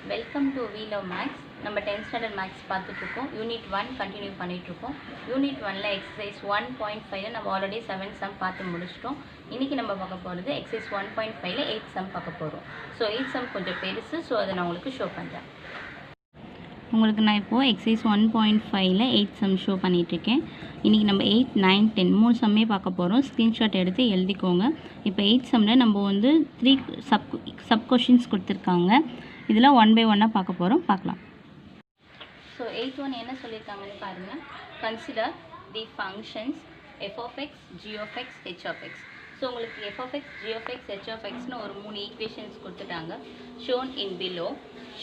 Welcome to we love maths. நம்ம 10th standard maths பார்த்துட்ருக்கோம். Unit 1 continue பண்ணிகிட்ருக்கோம். Unit 1ல் எக்ஸசைஸ் 1.5ல் நம்ம ஆல்ரெடி 7 சம் பார்த்து முடிச்சிட்டோம். இன்றைக்கி நம்ம பார்க்க போகிறது எக்ஸசைஸ் 1.5ல் 8 சம் பார்க்க போகிறோம். ஸோ 8 சம் கொஞ்சம் பெருசு, ஸோ அதை நான் உங்களுக்கு ஷோ பண்ணுறேன். உங்களுக்கு நான் இப்போது எக்ஸசைஸ் 1.5ல் 8 சம் ஷோ பண்ணிகிட்ருக்கேன். இன்றைக்கி நம்ம 8, 9, 10 3 சம்மே பார்க்க போகிறோம். ஸ்க்ரீன்ஷாட் எடுத்து எழுதிக்கோங்க. இப்போ 8 சம்மில் நம்ம வந்து 3 சப் கொஷின்ஸ் கொடுத்துருக்காங்க. இதில் 1 by 1 பார்க்க போகிறோம். பார்க்கலாம். ஸோ 8.1 என்ன சொல்லியிருக்காங்கன்னு பாருங்கள். Consider the functions f of x, g of x, h of x. So உங்களுக்கு f of x, g of x, h of xன்னு ஒரு 3 ஈக்குவேஷன்ஸ் கொடுத்துட்டாங்க. Shown in below.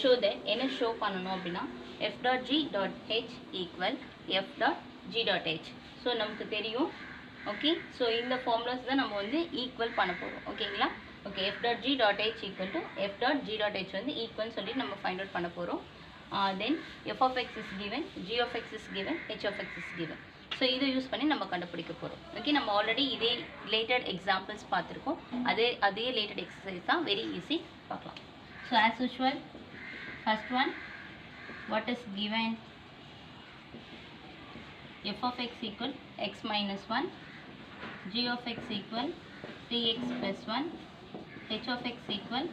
Show that என்ன ஷோ பண்ணணும் அப்படின்னா f dot g dot h equal f dot g dot h. So நமக்கு தெரியும். Okay, so இந்த formulas தான் நம்ம வந்து ஈக்குவல் பண்ண போகிறோம். ஓகேங்களா? Okay, f dot g dot h equal to f dot g dot h வந்து ஈக்குவல் சொல்லிட்டு நம்ம ஃபைண்ட் அவுட் பண்ண போகிறோம். தென் f of x is given, g of x is given, h of x is given. So இதை use பண்ணி நம்ம கண்டுபிடிக்க போகிறோம். ஓகே, நம்ம ஆல்ரெடி இதே ரிலேட்டட் எக்ஸாம்பிள்ஸ் பார்த்துருக்கோம். அதே ரிலேட்டட் எக்ஸசைஸ் தான். Very easy. பார்க்கலாம். So as usual first one, what is given? f of x equal x minus 1, g of x equal 3x plus 1, h of x equal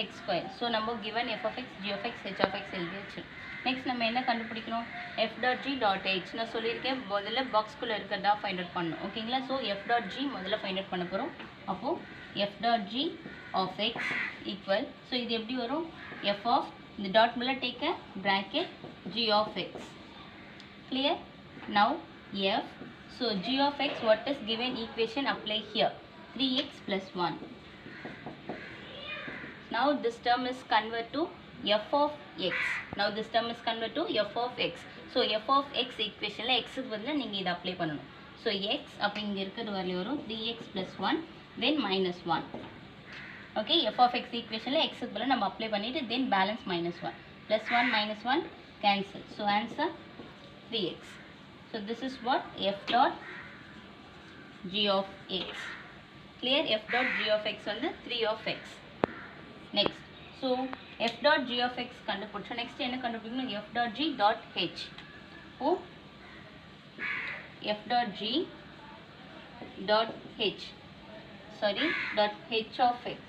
x square. So நம்ம given f of x, g of x, h of x எழுதி வச்சு next நம்ம என்ன கண்டுபிடிக்கணும்? f dot g dot h. நான் சொல்லியிருக்கேன் முதல்ல பாக்ஸ்குள்ளே இருக்கிறதா ஃபைண்ட் அவுட் பண்ணணும். ஓகேங்களா? ஸோ f dot g முதல்ல ஃபைண்ட் அவுட் பண்ண போகிறோம். அப்போது f dot g of x equal, so இது எப்படி வரும்? f of இந்த டாட் மேலே take a bracket g of x. Clear? Now f, so g of x, what is given equation, apply here, 3x plus 1. Now this term is convert to f of x. Now this term is convert to f of x. So f of x equation la x க்கு பதிலா நீங்க இத apply பண்ணனும். So x அப்ப இங்க இருக்குது வரல வரும் 3x plus 1 then minus 1. Okay, f of x equation la x க்கு பதிலா நம்ம அப்ளை பண்ணிட்டு then balance minus 1. Plus 1 minus 1 cancel. So answer 3x. So this is what f dot g of x. Clear? F dot g of x வந்து 3 of x. Next, so f dot g of x கண்டுபிடிச்சோம். Next என்ன கண்டுபிடிக்கணும்? f dot g dot h. O f dot g dot h, sorry, dot h of x.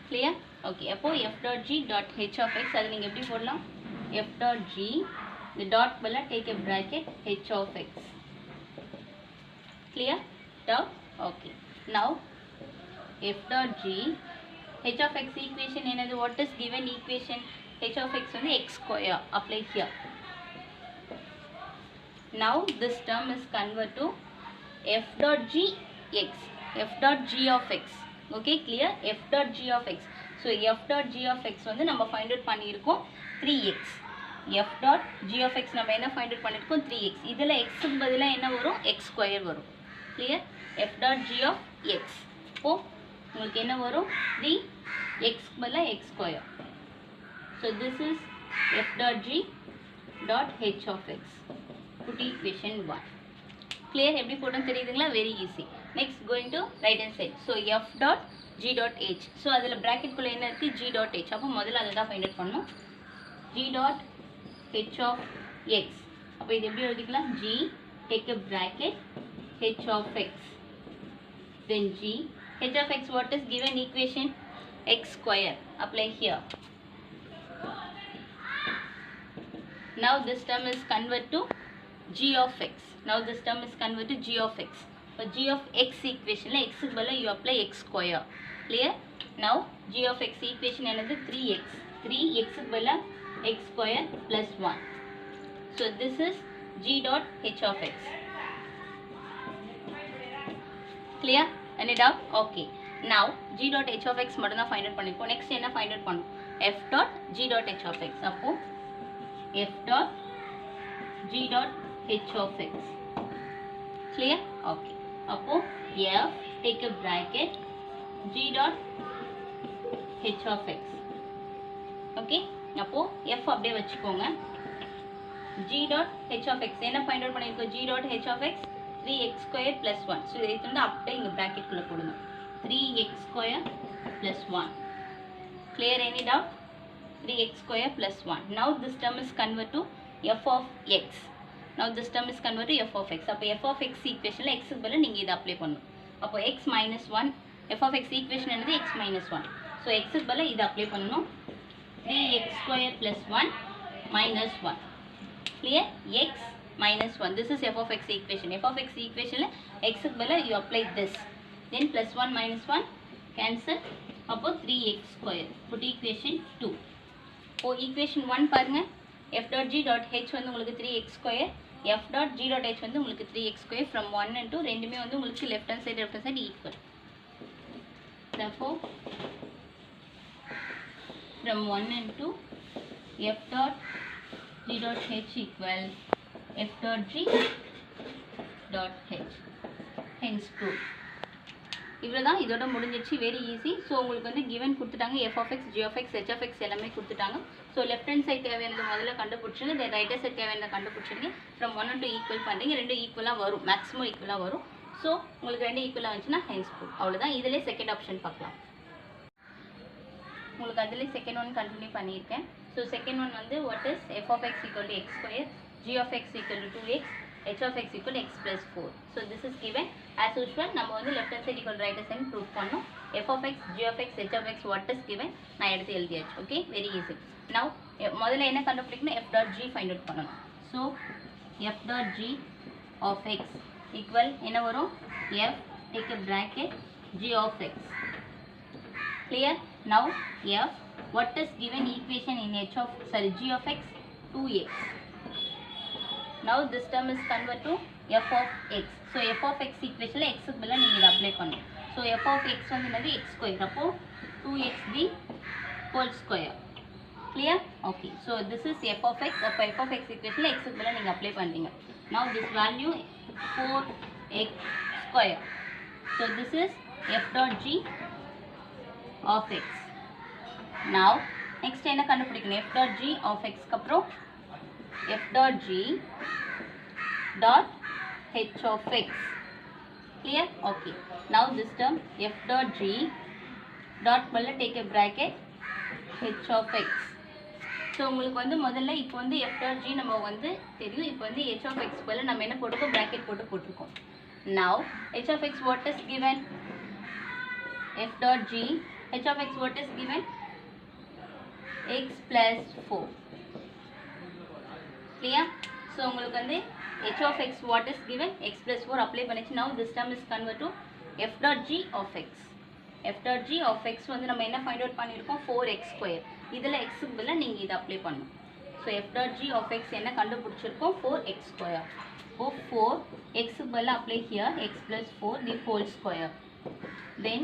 Clear? Okay, அப்போ f dot g dot h of x அது நீங்க எப்படி போடலாம்? f dot g, the dot பதிலா take a bracket h of x. Clear? Doubt? Okay. Now f dot g, h of x equation என்னது? What is given equation? h of x வந்து x square. Apply here. Now this term is convert to f dot g x, f dot g of x. Okay, clear? f dot g of x. So f dot g of x வந்து நம்ம find out பண்ணியிருக்கோம் 3x. f dot g of x நம்ம என்ன find out பண்ணியிருக்கோம்? 3x. இதில் x க்கு பதிலா என்ன வரும்? x square வரும். Clear? f dot g of x. இப்போ உங்களுக்கு என்ன வரும்? 3x பதிலா x square. So this is f dot g dot h of x. Put equation 1. Clear? எப்படி போட்டோம் தெரியுதுங்களா? Very easy. Next going to right hand side. So f dot g dot h. So அதில் bracket குள்ள என்ன இருக்கு? g dot h. அப்போ முதல்ல அதை தான் find out பண்ணணும். g dot h of x. அப்போ இது எப்படி எழுதிக்கலாம்? g, take a bracket h of x. Then g, h of x, what is given equation? X square. Apply here. Now this term is convert to g of x. Now this term is convert to g of x. For g of x equation la x க்கு பதிலா you apply x square. Clear? Now g of x equation என்னது? 3x. 3x க்கு பதிலா x square plus 1. So this is g dot h of x. Clear? Any doubt? Okay. Now g dot h of x மட்டும் தான் find out பண்ணிருக்கோம். Next என்ன find out பண்ணணும்? f dot g dot h of x. அப்போ f dot g dot h of x. Clear? Okay. அப்போ f, take a bracket g dot h of x. Okay? அப்போ f அப்படியே வச்சுக்கோங்க. g dot h of x என்ன find out பண்ணிருக்கோம்? g dot h of x 3x square plus 1. So இதை வந்து அப்படியே இங்க bracket குள்ள போடுங்க. 3x square plus 1. Clear any doubt? 3x square plus 1. Now this term is converted to f of x. Now this term is converted to f of x. அப்போ f of x equation x க்கு பதிலா நீங்க இத apply பண்ணனும். அப்போ x minus 1 f of x equation என்னது x minus 1. So x க்கு பதிலா இத அப்ளை பண்ணனும். 3x square plus 1 minus 1. Clear? X minus 1. This is f of x equation. F of x equation ல x க்கு பதிலா you apply this. Then plus 1 minus 1 cancel. அப்போ 3x square. Put equation 2. இப்போ equation 1 பாருங்க. f dot g dot h வந்து உங்களுக்கு 3x square. f dot g dot h வந்து உங்களுக்கு 3x square. From 1 and 2 ரெண்டுமே வந்து உங்களுக்கு left hand side equal. Therefore from 1 and 2 f dot g dot h equal f dot g dot h. Hence proof. இவ்வளவுதான், இதோட முடிஞ்சிருச்சு. Very easy. So உங்களுக்கு வந்து கிவன் கொடுத்துட்டாங்க, f of x, g of x, h of x எல்லாமே கொடுத்துட்டாங்க. So left hand side தேவையானது முதல்ல கண்டுபிடிச்சிங்க, தென் ரைட் ஹேண்ட் சைட் தேவையானதை கண்டுபிடிச்சிங்க. ஃப்ரம் 1 and 2 ஈக்குவல் பண்ணுறீங்க, ரெண்டும் ஈக்குவலாக வரும், மேக்ஸிமம் ஈக்குவலாக வரும். ஸோ உங்களுக்கு ரெண்டு ஈக்குவலாக வந்துச்சுன்னா ஹென்ஸ் ப்ரூஃப். அவ்வளோதான். இதிலே செகண்ட் ஆப்ஷன் பார்க்கலாம். உங்களுக்கு அதிலே செகண்ட் ஒன் கண்டினியூ பண்ணியிருக்கேன். ஸோ செகண்ட் ஒன் வந்து what is f of x equal to x square, g of x equal to 2x, h of x equal to x plus 4. So this is given. As usual நம்ம வந்து left hand side equal right hand side proof பண்ணோம். f of x, g of x, h of x what is given நான் எடுத்து எழுதியாச்சு. Okay, very easy. now முதல்ல என்ன கண்டுபிடிக்கணும், f dot g find out பண்ணணும். so f dot g of x equal என்ன வரும், f take a bracket g of x. clear? now f what is given equation in h of g of x, 2x. now this term is converted to f of x. so f of x equation ல x க்கு பதிலா நீங்க இத apply பண்ணனும். so f of x வந்து என்னது x square. அப்போ 2xb whole square. clear? okay, so this is f of x. அப்ப f of x equation ல x க்கு பதிலா நீங்க அப்ளை பண்றீங்க. now this value 4x square. so this is f dot g of x. now next என்ன கண்டுபிடிக்கணும், f dot g of x க்கு அப்புறம் f dot g dot h of x. clear? okay, now this term f dot g dot பதிலா take a bracket h of x. so உங்களுக்கு வந்து முதல்ல இப்போ வந்து f dot g நம்ம வந்து தெரியும், இப்போ வந்து h of x பதிலா நம்ம என்ன போட்டுக்கோம், bracket போட்டுக்கோம். now h of x what is given, f dot g h of x what is given, x plus 4. clear? so உங்களுக்கு வந்து h of x what is given, x plus 4 apply பண்ணிச்சு. now this term is converted to f dot g of x. f dot g of x வந்து நம்ம என்ன find out பண்ணிருக்கோம், 4x square. இதில் x க்கு பதிலா நீங்க இதை அப்ளை பண்ணணும். so f dot g of x என்ன கண்டுபிடிச்சிருக்கோம், 4x square. so 4x க்கு பதிலா apply here x plus 4 the whole square. then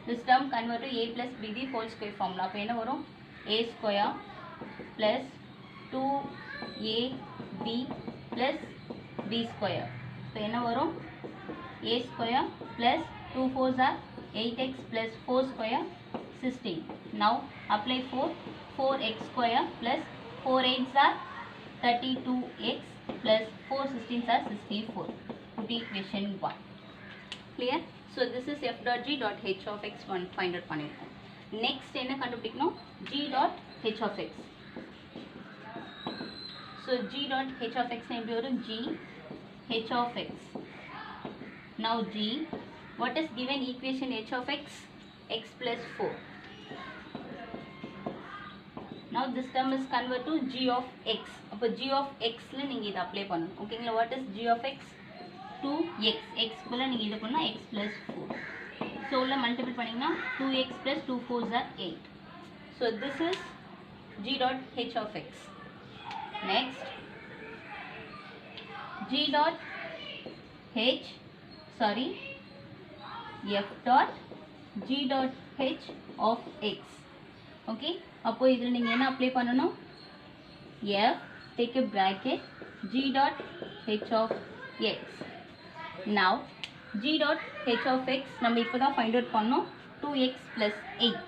this term convert to a plus b the whole square formula. அப்போ என்ன வரும், a square plus 2ab plus b square. so என்ன வரும், a square plus 2 4s are 8x plus 4 square 16. now apply 4x square plus 4 8s are 32x plus 4 16s are 64. put equation 1. clear? so this is f dot g dot h of x one find out பண்ணிருக்கோம். next என்ன கண்டுபிடிக்கணும், g dot h of x. so g dot h of x எப்படி வரும், g h of x. now g what is given equation h of x, x plus 4. now this term is converted to g of x. அப்போ g of x ல நீங்க இத apply பண்ணனும். ஓகேங்களா, what is g of x, 2x. x பதிலா நீங்க இத பண்ணா x plus 4. so உள்ள மல்டிபிள் பண்ணீங்கன்னா 2x plus 2 4s are 8. so this is g dot h of x. next g dot h f dot g dot h of x. okay, அப்போ இதில் நீங்கள் என்ன அப்ளை பண்ணணும், f take a bracket g dot h of x. now g dot h of x நம்ம இப்போ தான் find out பண்ணோம், 2x plus 8.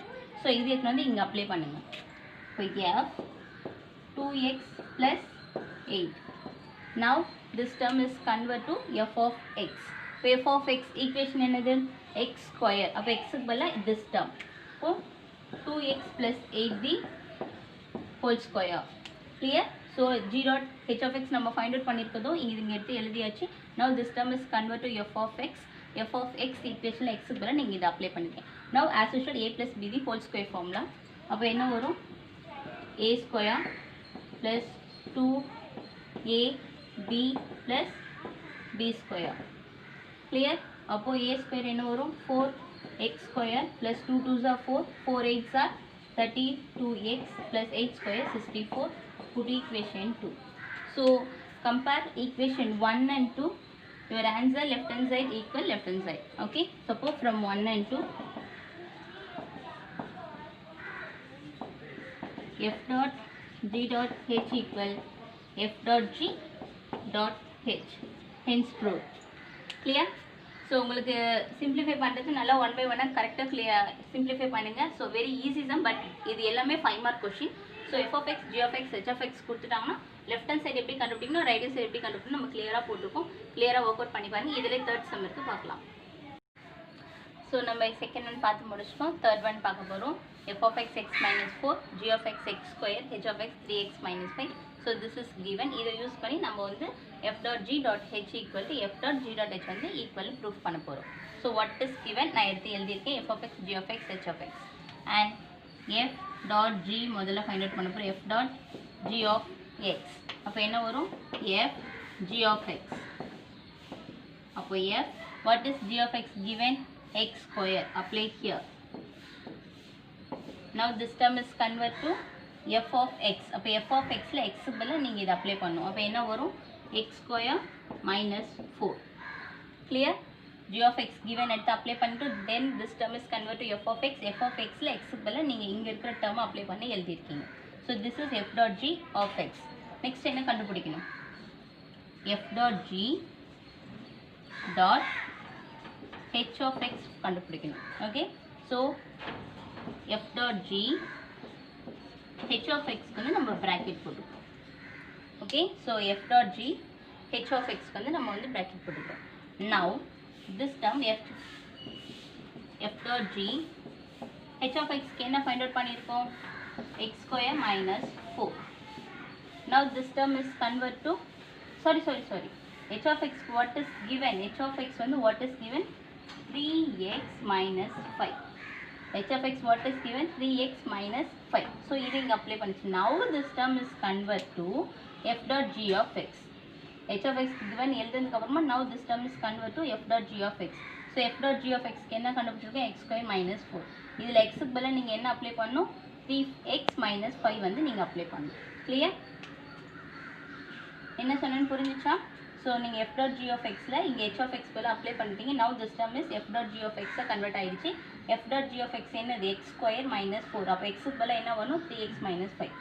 So இது எடுத்து வந்து இங்கே அப்ளை பண்ணுங்க. இப்போ f 2x plus 8. now this term is converted to f of x. இப்போ f of x equation என்னது, x square. அப்போ x க்கு பதிலா this term. இப்போ 2x plus 8b whole square. Clear? So g dot h of x நம்ம find out பண்ணிருக்கதோ இங்க எடுத்து எழுதியாச்சு. Now this term is convert to f of x. f of x equation x க்கு பதிலா நீங்க இத அப்ளை பண்ணிக்கங்க. Now as usual a plus b the whole square formula. அப்ப என்ன வரும்? a square plus 2ab plus b square. Clear? அப்போ a square என்ன வரும்? 4x square plus 2 2s are 4, 4 8s are 32x plus 8 square 64. Put equation 2. So compare equation 1 and 2. Your answer left hand side equal left hand side. Okay. Suppose from 1 and 2. F dot g dot h equal f dot g dot h. Hence proved. Clear? So உங்களுக்கு simplify பண்றது நல்லா 1 by 1 கரெக்ட்டா clear simplify பண்ணுங்க. So very easy தான், but இது எல்லாமே 5 mark question. So f of x, g of x, h of x கொடுத்துட்டாங்கன்னா left hand side எப்படி கண்டுபிடிக்கணும், right hand side எப்படி கண்டுபிடிக்கணும் நம்ம clear-ஆ போட்டுருக்கோம். clear-ஆ work out பண்ணி பாருங்க. இதிலே third sum இருக்கு பார்க்கலாம். So நம்ம second one பார்த்து முடிச்சிட்டோம். third one பார்க்க போறோம். f of x x minus 4, g of x x square, h of x 3x minus 5. So this is given. இதை யூஸ் பண்ணி நம்ம வந்து f dot g dot h equal to f dot g dot h வந்து equal proof பண்ண போறோம். So what is given நான் எடுத்து எழுதியிருக்கேன். f of x, g of x, h of x and f dot g முதல்ல find out பண்ண போறோம். f dot g of x அப்போ என்ன வரும்? f g of x. அப்போ f what is g of x given? x square. Apply here. Now this term is convert to f of x. அப்போ f of x ல x க்கு பதிலா நீங்க இத அப்ளை பண்ணனும். அப்போ என்ன வரும்? x square minus 4. Clear? g of x given எடுத்து அப்ளை பண்ணிட்டு then this term is convert to f of x. f of x ல x க்கு பதிலா நீங்க இங்க இருக்கிற term அப்ளை பண்ணி எழுதி இருக்கீங்க. So this is f dot g of x. Next என்ன கண்டுபிடிக்கணும்? f dot g dot h of x கண்டுபிடிக்கணும். Okay? So f dot g h of x வந்து நம்ம bracket போட்டுக்கோம். Okay? So f dot g h of x வந்து நம்ம வந்து bracket போட்டுக்கோம். Now this term f dot g h of x என்ன find out பண்ணிருக்கோம்? x square minus 4. Now this term is convert to sorry h of x what is given? h of x வந்து what is given? 3x minus 5. h of x what is given? 3x minus 5. So இது இங்க apply பண்ணிச்சு. Now this term is convert to f dot g of x. h of x given எழுதுனதுக்கு அப்புறமா now this term is convert to f dot g of x. So f dot g of x க்கு என்ன கண்டுபிடிச்சிருக்கோம்? x square minus 4. இதுல x க்கு பதிலா நீங்க என்ன apply பண்ணனும்? 3x minus 5 வந்து நீங்க அப்ளை பண்ணனும். Clear? என்ன சொன்னேன்னு புரிஞ்சுச்சா? So நீங்க f dot g of x ல இங்க h of x பதிலா அப்ளை பண்ணிட்டீங்க. Now this term is f dot g of x convert ஆயிடுச்சு. f dot g of x என்னது? x square minus 4. அப்ப x க்கு பதிலா என்ன வரும்? 3x minus 5.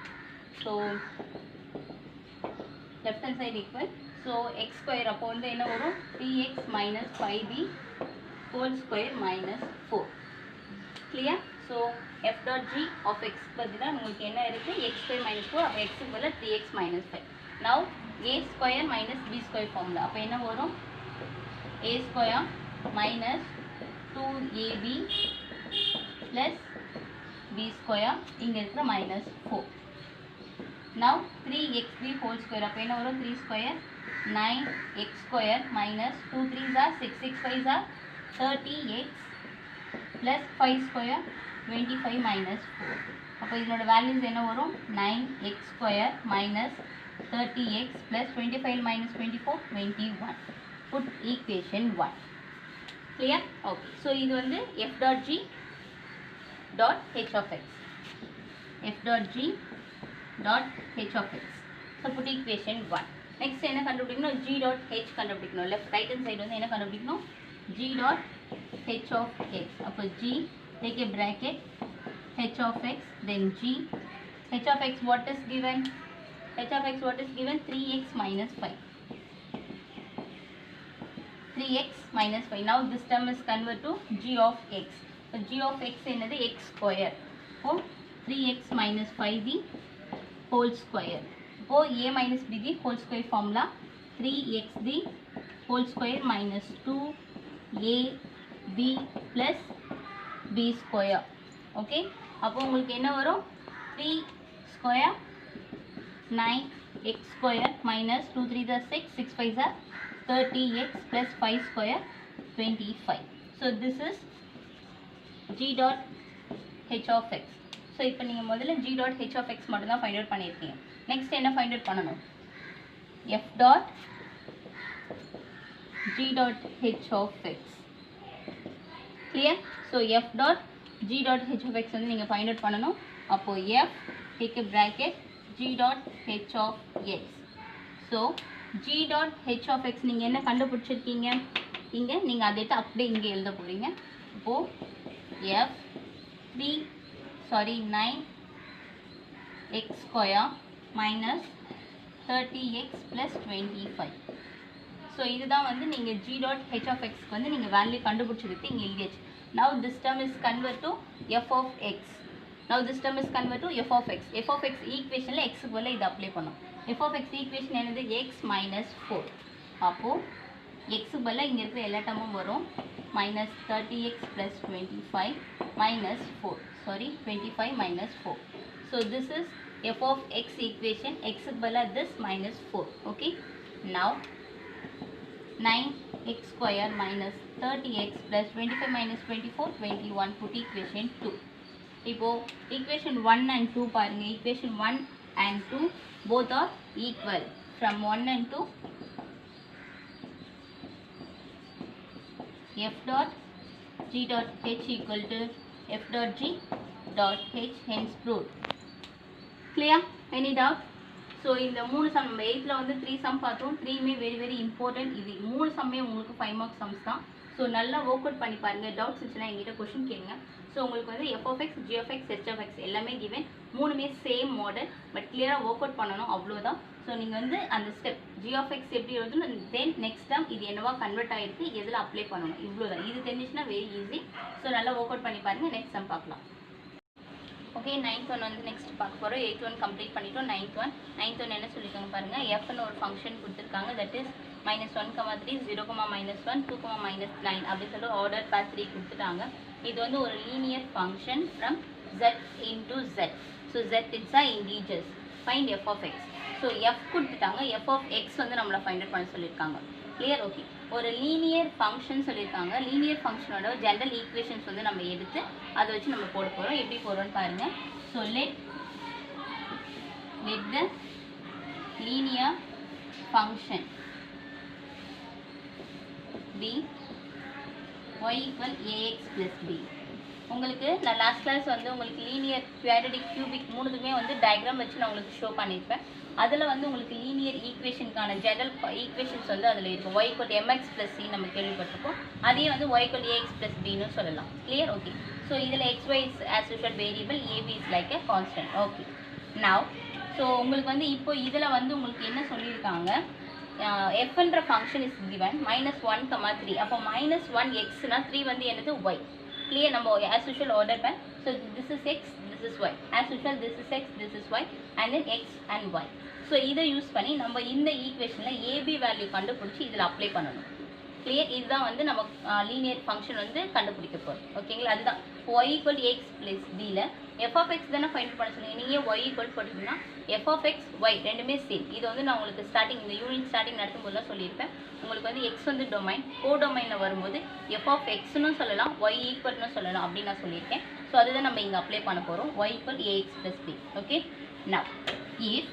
So left hand side equal. So x square அப்போ வந்து என்ன வரும்? 3x minus 5b whole square minus 4. Clear? So f dot g of x பதிலா உங்களுக்கு என்ன இருக்கு? x square minus 4. அப்ப x க்கு பதிலா 3x minus 5. Now a square minus b square formula. அப்ப என்ன வரும்? a square minus 2ab plus b square இங்க இருக்கிற minus 4. Now 3xb whole square. அப்ப என்ன வரும்? 3 square 9x square minus 2 3s are 6 6 5s are 30x plus 5 square 25 minus 4. அப்ப இதோட வேல்யூஸ் என்ன வரும்? 9x square minus 30x plus 25 minus 24 21. Put equation 1. Clear? Okay. So இது வந்து f dot g dot h of x. f dot g dot h of x. So put equation 1. Next என்ன கண்டுபிடிக்கணும்? g dot h கண்டுபிடிக்கணும். Left right hand side வந்து என்ன கண்டுபிடிக்கணும்? g dot h of x. அப்போ g take a bracket h of x then g h of x what is given? h of x what is given? 3x minus 5. 3x minus 5. Now this term is convert to g of x. So g of x என்னது? x square. So 3x minus 5b whole square. So a minus b the whole square formula. 3xb whole square minus 2ab plus b square. Okay. அப்போ உங்களுக்கு என்ன வரும் 3 square 9x square minus 2 3 the 6 6 5 are 30x plus 5 square 25. So this is g dot h of x. So இப்போ நீங்க முதல்ல g dot h of x மட்டும் தான் find out பண்ணிருக்கீங்க. நெக்ஸ்ட் என்ன ஃபைண்ட் அவுட் பண்ணனும்? f dot g dot h of x. Clear? So f dot g dot h of x வந்து நீங்க ஃபைண்ட் அவுட் பண்ணனும். அப்போ f take a bracket g dot h of x. So g dot h of x நீங்க என்ன கண்டுபிடிச்சிருக்கீங்க? இங்க நீங்க அதை அப்படியே இங்க எழுத போறீங்க. அப்போ f 9x square minus 30x plus 25. So இதுதான் வந்து நீங்க g dot h of x வந்து நீங்க வேல்யூ கண்டுபிடிச்சிருக்கு இங்க எழுதியாச்சு. Now this term is convert to f of x. Now this term is convert to f of x. f of x ஈக்குவேஷன்ல x க்கு பதிலா இத அப்ளை பண்ணோம். f of x ஈக்குவேஷன் என்னது? x minus 4. அப்போ x க்கு பதிலா இங்க இருக்கிற எல்லா டேர்மும் வரும். minus 30x plus 25 minus 4. Sorry, 25 minus 4. So this is f of x equation. x க்கு பதிலா this minus 4. Okay. Now 9x square minus 30x plus 25 minus 24 21 put equation 2. இப்போ equation 1 and 2 பாருங்க. equation 1 and 2 both are equal. From 1 and 2 f dot g dot h equal to f dot g dot h, hence proved. Clear? Any doubt? So இந்த மூணு some நம்ம 8ல வந்து 3 some பார்த்தோம். 3மே very important. இது மூணு சம்மே உங்களுக்கு 5 mark sums தான். So நல்லா ஒர்க் அவுட் பண்ணி பாருங்க. டவுட்ஸ் இருந்துச்சுன்னா எங்கிட்ட கொஸ்டின் கேளுங்க. ஸோ உங்களுக்கு வந்து f of x, g of x, h of x எல்லாமே கிவன். மூணுமே சேம் மாடல், பட் கிளியராக ஒர்க் அவுட் பண்ணணும், அவ்வளோதான். ஸோ நீங்கள் வந்து அந்த ஸ்டெப் g of x எப்படி எழுதணும், தென் நெக்ஸ்ட் டைம் இது என்னவா கன்வெர்ட் ஆகிருக்கு, எதில் அப்ளை பண்ணணும், இவ்வளோதான். இது தெரிஞ்சிச்சுன்னா வெரி ஈஸி. ஸோ நல்லா ஒர்க் அவுட் பண்ணி பாருங்கள். நெக்ஸ்ட் சம் பார்க்கலாம். ஓகே, 9th ஒன் வந்து நெக்ஸ்ட் பார்க்க போகிறோம். 8th ஒன் கம்ப்ளீட் பண்ணிட்டோம். 9th ஒன் என்ன சொல்லியிருக்காங்க பாருங்கள். எஃப்னு ஒரு ஃபங்க்ஷன் கொடுத்துருக்காங்க. தட் இஸ் -1, 3, 0, -1, 2, -9 அப்படி சொல்லி ஆர்டர் பேர் 3 கொடுத்துட்டாங்க. இது வந்து ஒரு linear function from z into z. So z it's a integers. Find f of x. So f கொடுத்துட்டாங்க. f of x வந்து நம்மளை ஃபைண்ட் அவுட் பண்ண சொல்லியிருக்காங்க. கிளியர்? ஓகே. ஒரு லீனியர் ஃபங்க்ஷன் சொல்லியிருக்காங்க. லீனியர் ஃபங்க்ஷனோட ஜெனரல் ஈக்குவேஷன்ஸ் வந்து நம்ம எடுத்து அதை வச்சு நம்ம போட போகிறோம். எப்படி போடுறோன்னு பாருங்கள். So let the linear function be y equal ax plus b. உங்களுக்கு நான் லாஸ்ட் கிளாஸ் வந்து உங்களுக்கு லீனியர், குவாட்ரடிக், கியூபிக் மூணுதுமே வந்து டயக்ராம் வச்சு நான் உங்களுக்கு ஷோ பண்ணியிருப்பேன். அதில் வந்து உங்களுக்கு லீனியர் ஈக்குவேஷனுக்கான ஜெனரல் ஈக்குவேஷன்ஸ் வந்து அதில் இருக்கும். y equal mx plus c நம்ம கேள்விப்பட்டிருக்கோம். அதே வந்து y equal ax plus bன்னு சொல்லலாம். கிளியர்? ஓகே. ஸோ இதில் xy is as usual variable, ab is like a constant. Okay. now so உங்களுக்கு வந்து இப்போ இதில் வந்து உங்களுக்கு என்ன சொல்லியிருக்காங்க, fன்ற ஃபங்க்ஷன் இஸ் கிவன் -1, 3. அப்போ -1 xனா 3 வந்து என்னது y. Clear? நம்ம as usual order pan. So this is x, this is y. As usual this is x, this is y, and then x and y. So இதை யூஸ் பண்ணி நம்ம இந்த ஈக்குவேஷனில் ab value கண்டுபிடிச்சி இதில் அப்ளை பண்ணணும். Clear? இதுதான் வந்து நம்ம லீனியர் ஃபங்க்ஷன் வந்து கண்டுபிடிக்க போகிறோம். ஓகேங்களா? அதுதான் y equal x plus bல f of x தானே ஃபைண்ட் பண்ண சொல்லுங்கள். நீங்கள் y equal போட்டிங்கன்னா f of x, y ரெண்டுமே சேம். இது வந்து நான் உங்களுக்கு ஸ்டார்டிங் இந்த யூனிட் ஸ்டார்டிங் நடத்தும் போதுலாம் சொல்லியிருப்பேன். உங்களுக்கு வந்து x வந்து டொமைன், கோடொமைனில் வரும்போது f of xன்னு சொல்லலாம், y ஈக்குவல்னு சொல்லலாம் அப்படின்னு நான் சொல்லியிருக்கேன். ஸோ அதுதான் நம்ம இங்கே அப்ளை பண்ண போகிறோம். y equal ax plus b. Okay. now if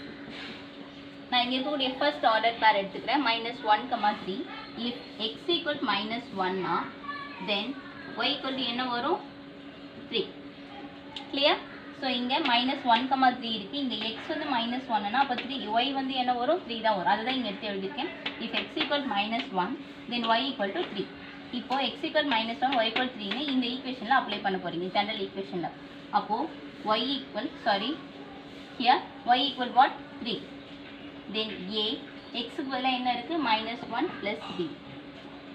நான் இங்கே இருக்கக்கூடிய ஃபர்ஸ்ட் ஆர்டர் பேர் எடுத்துக்கிறேன். -1, 3. if x equal -1 then y equal to என்ன வரும்? 3. கிளியர்? ஸோ இங்கே -1, 3 இருக்குது. இங்கே x வந்து -1னா அப்போ 3 y வந்து என்ன வரும்? 3 தான் வரும். அதுதான் இங்கே எடுத்து எழுதியிருக்கேன். if x equal -1 then y equal to 3. இப்போ x equal -1 y equal 3ன்னு இந்த ஈக்குவேஷனில் அப்ளை பண்ண போகிறீங்க, ஜெனரல் ஈக்குவேஷனில். அப்போது y equal, here y equal what? 3. then a x க்கு பதிலாக என்ன இருக்குது? -1 plus b.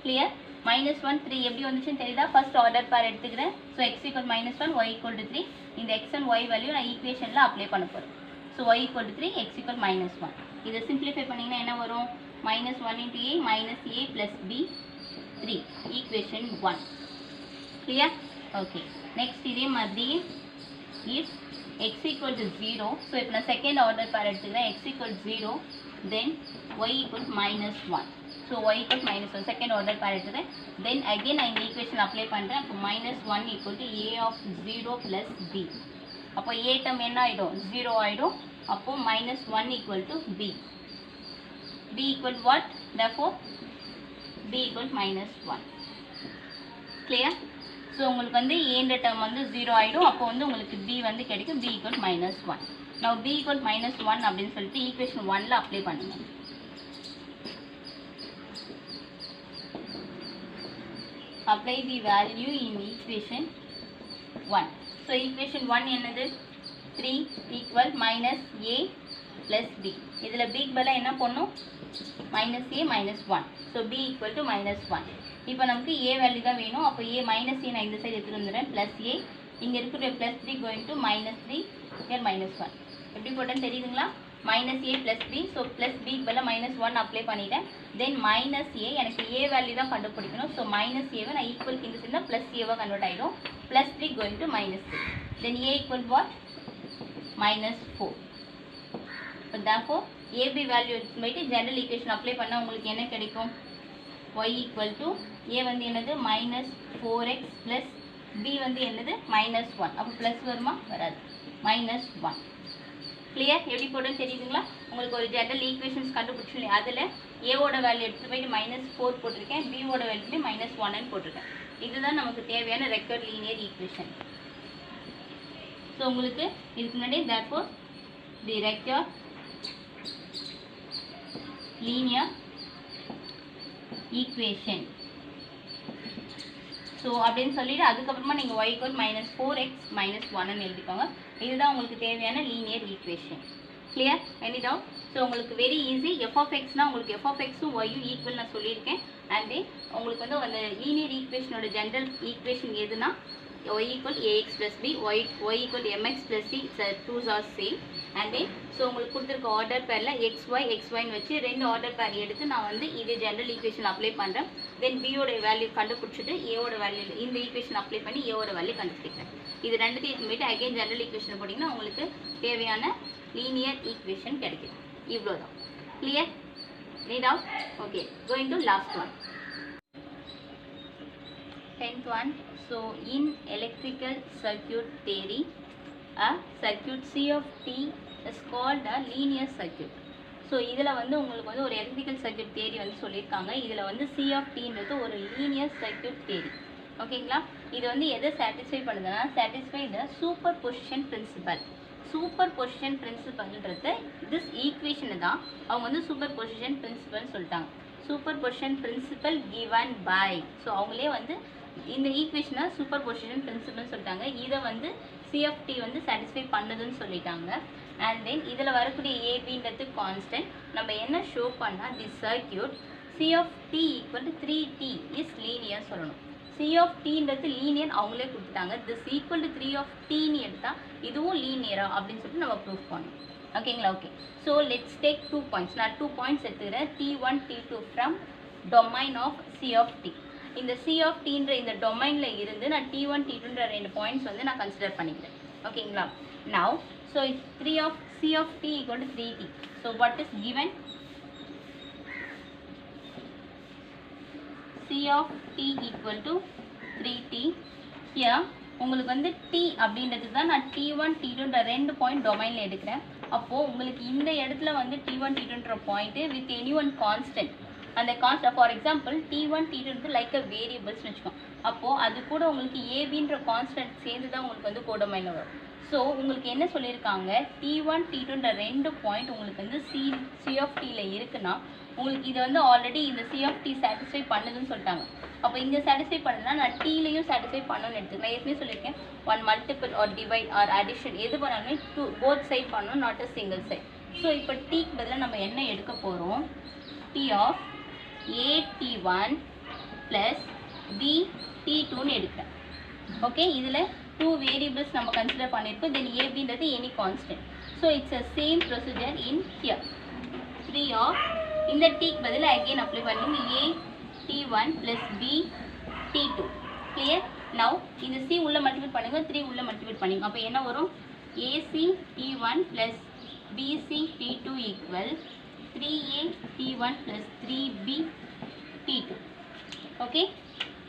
கிளியர்? -1, 3 எப்படி வந்துச்சுன்னு தெரியுதா? ஃபர்ஸ்ட் ஆர்டர் பேர் எடுத்துக்கிறேன். So x equal -1 y equal to 3. இந்த x and y வேல்யூ நான் ஈக்குவேஷனில் அப்ளை பண்ண போகிறேன். So y equal to 3, x equal -1. இதை சிம்பிளிஃபை பண்ணிங்கன்னா என்ன வரும்? -1 into a minus a plus b 3. Equation 1. Clear? Okay. Next இதே மாதிரி if x equal to 0, so இப்போ நான் செகண்ட் ஆர்டர் பேர் எடுத்துக்கிறேன், x equal to 0, then y equal to minus 1. So y equal to minus 1, second order pair எடுத்துக்கிறேன். Then again நான் இந்த equation apply பண்ணுறேன். அப்போ minus 1 equal to a of 0 plus b. அப்போ a term என்ன ஆகிடும், 0 ஆகிடும். அப்போ minus 1 equal to b. b equal to what? Therefore b equal to minus 1. Clear? So உங்களுக்கு வந்து a என்ற term வந்து 0 ஆகிடும். அப்போ வந்து உங்களுக்கு b வந்து கிடைக்கும், b equal to minus 1. Now b equal to minus 1 அப்படின்னு சொல்லிட்டு ஈக்குவேஷன் 1ல அப்ளை பண்ணுங்க. Apply the value in equation 1. So equation 1 என்னது, 3 equal minus a plus b. இதில் b பதிலா என்ன பண்ணும், minus a minus 1. So b equal to minus 1. இப்போ நமக்கு a வேல்யூ தான் வேணும். அப்போ a minus a நான் இந்த சைடு எடுத்துகிட்டு வந்துடுறேன், plus a. இங்கே இருக்கிற plus 3 going to minus 3, here minus 1. எப்படி போட்டேன்னு தெரியுதுங்களா, minus a plus b. So plus b பதிலா minus 1 அப்ளை பண்ணிட்டேன். தென் minus a, எனக்கு a வேல்யூ தான் கண்டுபிடிக்கணும். ஸோ minus a நான் ஈக்குவல் இந்த சைடு plus a கன்வெர்ட் ஆகிடும். plus 3 going to minus 3. then a equal what, minus 4. So therefore ab value எடுத்து போயிட்டு ஜெனரல் ஈக்குவேஷன் அப்ளை பண்ணால் உங்களுக்கு என்ன கிடைக்கும், y equal to a வந்து என்னது minus 4x plus b வந்து என்னது minus 1. அப்போ ப்ளஸ் வருமா, வராது, minus 1. கிளியர்? எப்படி போடுன்னு தெரியுதுங்களா? உங்களுக்கு ஒரு ஜெனரல் ஈக்குவேஷன்ஸ் கண்டுபிடிச்சு அதில் ஏவோட வேல்யூ எடுத்து போயிட்டு minus 4 போட்டிருக்கேன், பியோட வேல்யூ minus 1 போட்டிருக்கேன். இதுதான் நமக்கு தேவையான ரெக்கர்ட் லீனியர் ஈக்குவேஷன். ஸோ உங்களுக்கு இதுக்கு முன்னாடி therefore the record linear equation. So அப்படின்னு சொல்லிட்டு அதுக்கப்புறமா நீங்கள் y equal minus 4x minus 1 எழுதிக்கோங்க. இதுதான் உங்களுக்கு தேவையான linear equation. Clear? Any doubt? So உங்களுக்கு வெரி ஈஸி. எஃப் ஆஃப் எக்ஸ்னால் உங்களுக்கு எஃப் ஆஃப் எக்ஸும் ஒய்யும் ஈக்குவல் நான் சொல்லியிருக்கேன். அண்ட் உங்களுக்கு வந்து அந்த லீனியர் ஈக்குவேஷனோட ஜென்ரல் ஈக்குவேஷன் எதுனா y equal ax plus b, y equal mx plus c, twos are same. and then so உங்களுக்கு கொடுத்துருக்க ஆர்டர் பேரில் xyன்னு வச்சு ரெண்டு ஆர்டர் பேர் எடுத்து நான் வந்து இது ஜென்ரல் ஈக்குவேஷன் அப்ளை பண்ணுறேன். தென் பியோட வேல்யூ கண்டுபிடிச்சிட்டு ஏவோட வேல்யூ இந்த ஈக்குவேஷன் அப்ளை பண்ணி ஏவோட வேல்யூ கண்டுபிடிக்கிறேன். இது ரெண்டுத்தையும் போயிட்டு அகைன் ஜென்ரல் ஈக்குவேஷன் போட்டிங்கன்னா உங்களுக்கு தேவையான லீனியர் ஈக்குவேஷன் கிடைக்கும். இவ்வளோதான். Clear? Need out? Okay, going to last one, 10th one. So in electrical circuit theory, a circuit C of t is called a linear circuit. So இதில் வந்து உங்களுக்கு வந்து ஒரு எலக்ட்ரிக்கல் சர்க்யூட் தியரி வந்து சொல்லியிருக்காங்க. இதில் வந்து C of tன்றது ஒரு லீனியர் சர்க்யூட் தியரி. ஓகேங்களா? இது வந்து எதை சாட்டிஸ்ஃபை பண்ணுதுன்னா, satisfy the superposition principle. Superposition பிரின்சிபல்ன்றது திஸ் ஈக்குவேஷனை தான் அவங்க வந்து சூப்பர் பொசிஷன் பிரின்சிபல்னு சொல்லிட்டாங்க. Superposition principle given by, so அவங்களே வந்து இந்த ஈக்குவேஷனை சூப்பர் பொசிஷன் பிரின்சிபல்னு சொல்லிட்டாங்க. இதை வந்து C of t வந்து சாட்டிஸ்ஃபை பண்ணுதுன்னு சொல்லிட்டாங்க. அண்ட் தென் இதில் வரக்கூடிய ஏபின்றது கான்ஸ்டன்ட். நம்ம என்ன ஷோ பண்ணால் the circuit C of t equal to 3t is linear சொல்லணும். C of tன்றது லீனியர் அவங்களே கொடுத்துட்டாங்க. திஸ் ஈக்குவல் டு 3 of tன்னு எடுத்தால் இதுவும் லீனியரா அப்படின்னு சொல்லிட்டு நம்ம ப்ரூஃப் பண்ணணும். ஓகேங்களா? Okay, so let's take 2 points. நான் 2 பாயிண்ட்ஸ் எடுத்துக்கிறேன், t1 t2 from domain of C of t. இந்த C of tன்ற இந்த டொமைனில் இருந்து நான் t1 t2ன்ற ரெண்டு பாயிண்ட்ஸ் வந்து நான் கன்சிடர் பண்ணிக்கிறேன். ஓகேங்களா? Now so C of t equal to 3t. So what is given? C of t equal to 3t. here உங்களுக்கு வந்து t அப்படின்றது தான் நான் t1 t2ன்ற ரெண்டு பாயிண்ட் டொமைனில் எடுக்கிறேன். அப்போது உங்களுக்கு இந்த இடத்துல வந்து t1 t2ன்ற point with any one constant. அந்த constant for example t1 t2 like a வேரியபிள்ஸ்னு வச்சுக்கோங்க. அப்போது அது கூட உங்களுக்கு ஏபின்ற கான்ஸ்டன்ட் சேர்ந்து தான் உங்களுக்கு வந்து கோடமைனில் வரும். ஸோ உங்களுக்கு என்ன சொல்லியிருக்காங்க, t1 t2ன்ற ரெண்டு பாயிண்ட் உங்களுக்கு வந்து C of tல இருக்குன்னா உங்களுக்கு இது வந்து ஆல்ரெடி இந்த C of t சாட்டிஸ்ஃபை பண்ணுதுன்னு சொல்லிட்டாங்க. அப்போ இங்கே சாட்டிஸ்ஃபை பண்ணுதுன்னா நான் டீலையும் சாட்டிஸ்ஃபை பண்ணணும்னு எடுத்துக்கலாம். ஏற்கனவே சொல்லியிருக்கேன், one multiple or divide or addition எது பண்ணாலுமே போத் சைட் பண்ணணும், not a single side. So இப்போ டீக்கு பதிலாக நம்ம என்ன எடுக்க போகிறோம், t of at1 plus bt2ன்னு எடுக்கிறேன். ஓகே, இதில் 2 வேரியபிள்ஸ் நம்ம கன்சிடர் பண்ணியிருக்கோம். தென் ஏபின்றது any constant. So it's a same procedure in here. 3 of இந்த டீக்கு பதில் அகெயின் அப்ளை பண்ணுங்க, a t1 plus b t2. Clear? Now இது சி உள்ள மல்டிபிள் பண்ணுங்க, 3 உள்ள மல்டிபிள் பண்ணுங்க. அப்போ என்ன வரும்? A C T1 plus B C T2 equal 3A T1 ப்ளஸ் 3B T2. ஓகே,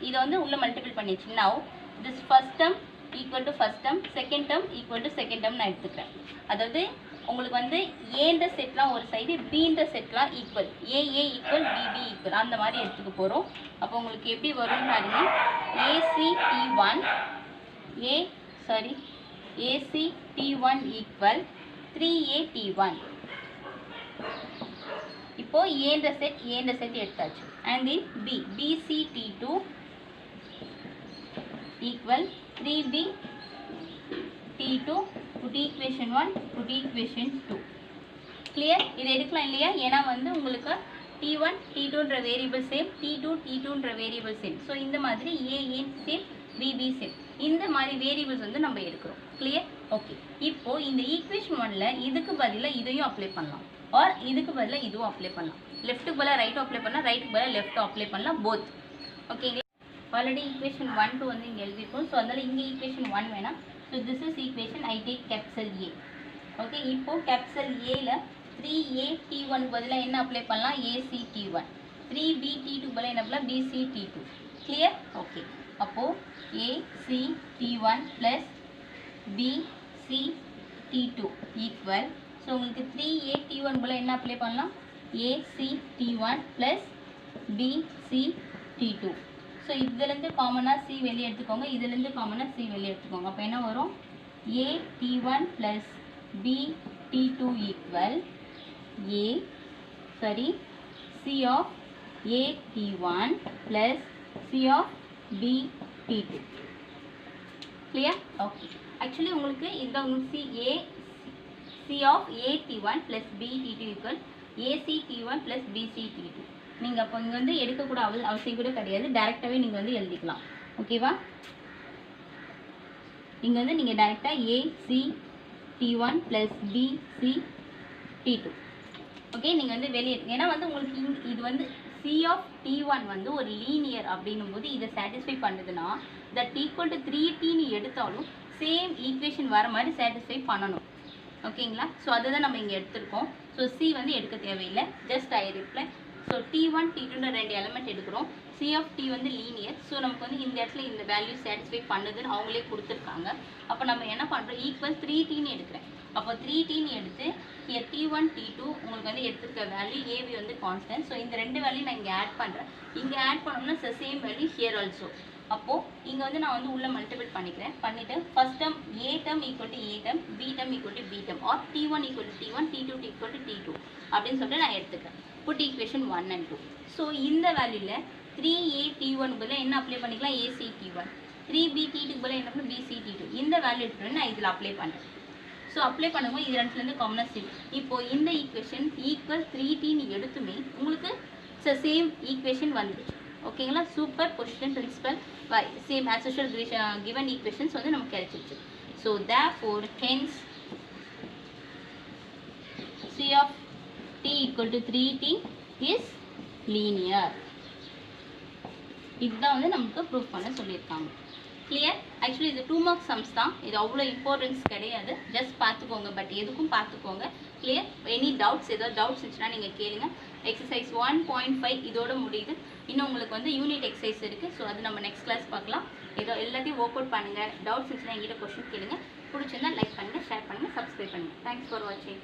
இதை வந்து உள்ள மல்டிபிள் பண்ணிச்சு. Now this first term equal to first term, second term equal to second term நான் எடுத்துக்கிறேன். அதாவது உங்களுக்கு வந்து ஏன்ற செட்லாம் ஒரு சைடு, பின்ற செட்லாம் equal, A A equal B B equal அந்த மாதிரி எடுத்துக்க போகிறோம். அப்போ உங்களுக்கு எப்படி வரும்னு பாருங்க. AC T1 equal 3A T1. இப்போ ஏன்ற செட் எடுத்தாச்சு. And then BC T2 equal 3B T2 put equation 1 put equation 2. Clear? இது எடுக்கலாம் இல்லையா? ஏன்னா வந்து உங்களுக்கு T1 T2ன்ற வேரியபிள் சேம், T2ன்ற வேரியபிள் சேம். ஸோ இந்த மாதிரி ஏ சேம், பிபி சேம், இந்த மாதிரி வேரியபிள்ஸ் வந்து நம்ம எடுக்கிறோம். கிளியர்? ஓகே, இப்போ இந்த ஈக்குவேஷன் 1ல இதுக்கு பதிலாக இதையும் அப்ளை பண்ணலாம், ஆர் இதுக்கு பதிலாக இதுவும் அப்ளை பண்ணலாம். லெஃப்ட்டுக்கு பதிலாக ரைட்டும் அப்ளை பண்ணலாம், ரைட்டுக்கு பதிலாக லெஃப்ட்டும் அப்ளை பண்ணலாம், போத். ஓகேங்களா? ஆல்ரெடி ஈக்குவேஷன் 1 2 வந்து இங்கே எழுதியிருக்கோம். ஸோ அதனால் இங்கே ஈக்குவேஷன் 1 வேணாம். So this is equation, I take capital A. Okay, இப்போது கேபிட்டல் ஏல 3A T1 பதிலாக என்ன அப்ளை பண்ணலாம்? AC T1. 3B T2 பதிலாக என்ன பண்ணலாம்? BC T2. கிளியர்? ஓகே, அப்போது AC T1 plus BC T2 equal, so உங்களுக்கு 3A T1 பதிலாக என்ன அப்ளை பண்ணலாம்? AC T1 plus BC T2. So இதுலேருந்து காமனாக C வெளியே எடுத்துக்கோங்க, இதுலேருந்து காமனாக C வெளியே எடுத்துக்கோங்க. அப்போ என்ன வரும்? A T1 plus B T2 equal C of A T1 plus C of B T2. Clear? Okay, actually உங்களுக்கு இதுதான் உங்களுக்கு C of A T1 plus B T2 equal AC T1 plus BC T2. நீங்கள் அப்போ இங்கே வந்து எடுக்கக்கூட அவசியம் கூட கிடையாது, டேரெக்டாகவே நீங்கள் வந்து எழுதிக்கலாம். ஓகேவா? இங்கே வந்து நீங்கள் டேரெக்டாக AC T1 plus BC T2. Okay, நீங்கள் வந்து வெளியே, ஏன்னா வந்து உங்களுக்கு இது வந்து C of T1 வந்து ஒரு லீனியர் அப்படின்னும் போது இதை சாட்டிஸ்ஃபை பண்ணுதுன்னா தட் ஈக்குவல் டு 3Tன்னு எடுத்தாலும் சேம் ஈக்குவேஷன் வர மாதிரி சாட்டிஸ்ஃபை பண்ணணும். ஓகேங்களா? ஸோ அதுதான் நம்ம இங்கே எடுத்திருக்கோம். ஸோ C வந்து எடுக்க தேவையில்லை, just I reply. So T1 T2ன்ற 2 element எடுக்கிறோம். C of T வந்து லீனியர். ஸோ நமக்கு வந்து இந்த இடத்துல இந்த வேல்யூ சாட்டிஸ்ஃபை பண்ணுதுன்னு அவங்களே கொடுத்துருக்காங்க. அப்போ நம்ம என்ன பண்ணுறோம்? ஈக்குவல் 3Tன்னு எடுக்கிறேன். அப்போ 3Tன்னு எடுத்து here T1 T2 உங்களுக்கு வந்து எடுத்துருக்க வேல்யூ AB வந்து கான்ஸ்டன்ட். ஸோ இந்த 2 வேல்யூ நான் இங்கே ஆட் பண்ணுறேன். இங்கே ஆட் பண்ணோம்னா சேம் வேல்யூ ஹியர் ஆல்சோ. அப்போது இங்கே வந்து நான் வந்து உள்ள மல்டிபிள் பண்ணிவிட்டு first term A term equal to A term, B term equal to B term, or T1 equal to T1, T2 equal to T2 அப்படின்னு சொல்லிட்டு நான் எடுத்துக்கிறேன். Put equation 1 and 2. ஸோ இந்த வேல்யூவில் 3A T1 பதிலாக என்ன அப்ளை பண்ணிக்கலாம்? AC T1. 3B T2 பதிலாக என்ன பண்ணணும்? BC T2. இந்த வேல்யூ எடுத்துகிட்டு நான் இதில் அப்ளை பண்ணுறேன். ஸோ அப்ளை பண்ணும்போது இது ரெண்டுலேருந்து காமனாக சேம். இப்போது இந்த ஈக்குவேஷன் ஈக்குவல் 3Tன்னு எடுத்துமே உங்களுக்கு சேம் ஈக்குவேஷன் வந்துடுச்சு. ஓகேங்களா? Superposition principle same as usual given equations வந்து நமக்கு கிடைச்சிருச்சு. So therefore hence C of T equal to 3T is linear. இதுதான் வந்து நமக்கு ப்ரூஃப் பண்ண சொல்லியிருக்காங்க. கிளியர்? ஆக்சுவலி இது 2 மார்க் சம்ஸ் தான், இது அவ்வளோ இம்பார்ட்டன்ஸ் கிடையாது, ஜஸ்ட் பார்த்துக்கோங்க. பட் எதுக்கும் பார்த்துக்கோங்க. கிளியர்? எனி டவுட்ஸ், ஏதாவது டவுட்ஸ் இருந்துச்சுன்னா நீங்கள் கேளுங்க. எக்ஸசைஸ் 1.5 இதோட முடியுது. இன்னும் உங்களுக்கு வந்து யூனிட் எக்ஸசைஸ் இருக்குது. ஸோ அது நம்ம நெக்ஸ்ட் கிளாஸ் பார்க்கலாம். எல்லாத்தையும் ஒர்க் அவுட் பண்ணுங்கள். டவுட்ஸ் இருந்துச்சுன்னா எங்கிட்ட கொஸ்டின் கேளுங்க. பிடிச்சிருந்தா லைக் பண்ணுங்கள், ஷேர் பண்ணுங்கள், சப்ஸ்கிரைப் பண்ணுங்கள். தேங்க்ஸ் ஃபார் வாட்சிங்.